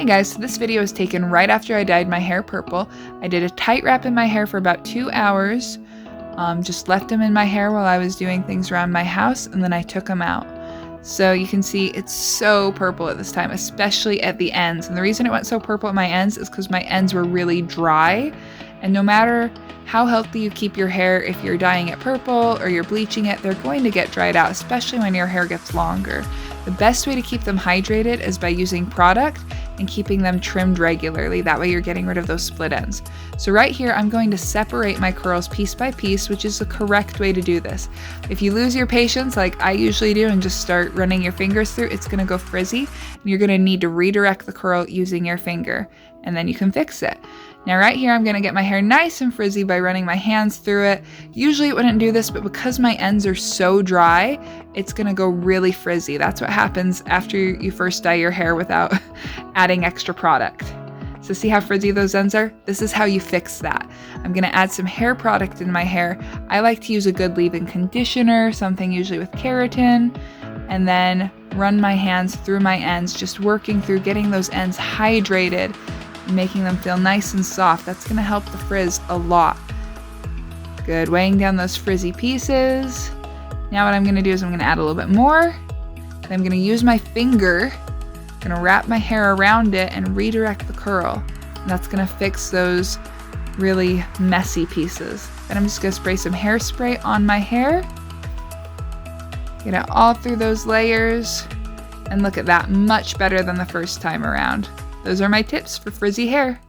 Hey guys, so this video was taken right after I dyed my hair purple. I did a tight wrap in my hair for about 2 hours, just left them in my hair while I was doing things around my house, and then I took them out. So you can see it's so purple at this time, especially at the ends. And the reason it went so purple at my ends is because my ends were really dry. And no matter how healthy you keep your hair, if you're dyeing it purple or you're bleaching it, they're going to get dried out, especially when your hair gets longer. The best way to keep them hydrated is by using product and keeping them trimmed regularly. That way you're getting rid of those split ends. So right here, I'm going to separate my curls piece by piece, which is the correct way to do this. If you lose your patience like I usually do and just start running your fingers through, it's gonna go frizzy, and you're gonna need to redirect the curl using your finger, and then you can fix it. Now right here, I'm gonna get my hair nice and frizzy by running my hands through it. Usually it wouldn't do this, but because my ends are so dry, it's gonna go really frizzy. That's what happens after you first dye your hair without adding extra product. So see how frizzy those ends are? This is how you fix that. I'm gonna add some hair product in my hair. I like to use a good leave-in conditioner, something usually with keratin, and then run my hands through my ends, just working through getting those ends hydrated, making them feel nice and soft. That's gonna help the frizz a lot. Good, weighing down those frizzy pieces. Now what I'm gonna do is I'm gonna add a little bit more. Then I'm gonna use my finger, gonna wrap my hair around it and redirect the curl. And that's gonna fix those really messy pieces. Then I'm just gonna spray some hairspray on my hair. Get it all through those layers. And look at that, much better than the first time around. Those are my tips for frizzy hair.